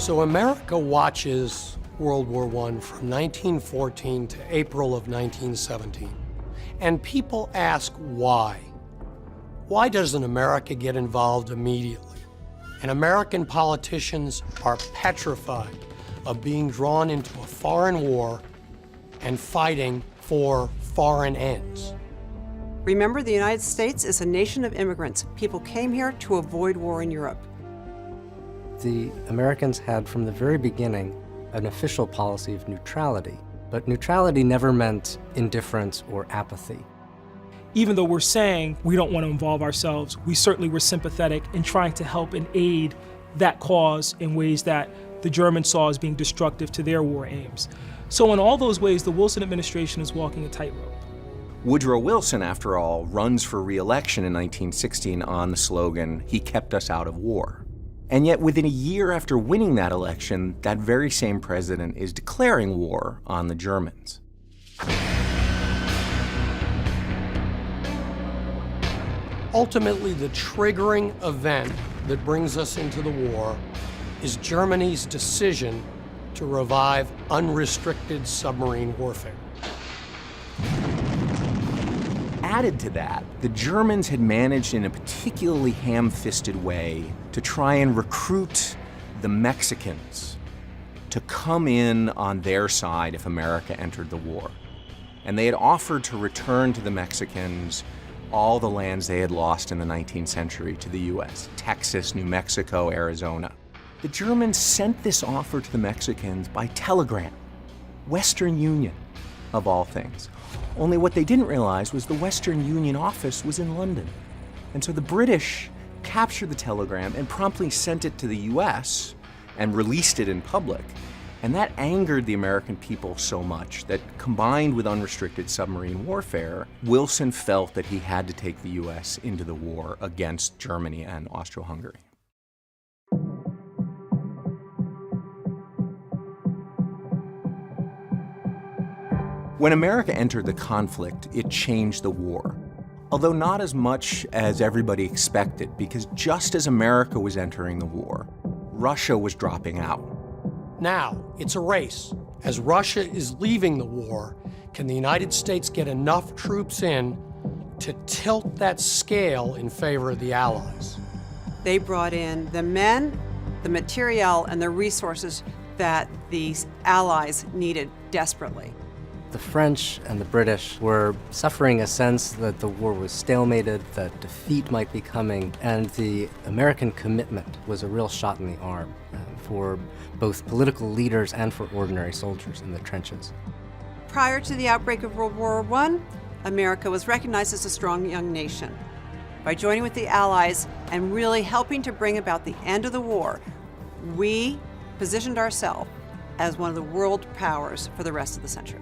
So America watches World War I from 1914 to April of 1917. And people ask why. Why doesn't America get involved immediately? And American politicians are petrified of being drawn into a foreign war and fighting for foreign ends. Remember, the United States is a nation of immigrants. People came here to avoid war in Europe. The Americans had, from the very beginning, an official policy of neutrality. But neutrality never meant indifference or apathy. Even though we're saying we don't want to involve ourselves, we certainly were sympathetic in trying to help and aid that cause in ways that the Germans saw as being destructive to their war aims. So in all those ways, the Wilson administration is walking a tightrope. Woodrow Wilson, after all, runs for re-election in 1916 on the slogan, "He kept us out of war." And yet within a year after winning that election, that very same president is declaring war on the Germans. Ultimately, the triggering event that brings us into the war is Germany's decision to revive unrestricted submarine warfare. Added to that, the Germans had managed in a particularly ham-fisted way to try and recruit the Mexicans to come in on their side if America entered the war. And they had offered to return to the Mexicans all the lands they had lost in the 19th century to the US, Texas, New Mexico, Arizona. The Germans sent this offer to the Mexicans by telegram, Western Union, of all things. Only what they didn't realize was the Western Union office was in London. And so the British captured the telegram and promptly sent it to the US and released it in public. And that angered the American people so much that, combined with unrestricted submarine warfare, Wilson felt that he had to take the US into the war against Germany and Austro-Hungary. When America entered the conflict, it changed the war. Although not as much as everybody expected, because just as America was entering the war, Russia was dropping out. Now, it's a race. As Russia is leaving the war, can the United States get enough troops in to tilt that scale in favor of the Allies? They brought in the men, the materiel, and the resources that these allies needed desperately. The French and the British were suffering a sense that the war was stalemated, that defeat might be coming, and the American commitment was a real shot in the arm for both political leaders and for ordinary soldiers in the trenches. Prior to the outbreak of World War I, America was recognized as a strong young nation. By joining with the Allies and really helping to bring about the end of the war, we positioned ourselves as one of the world powers for the rest of the century.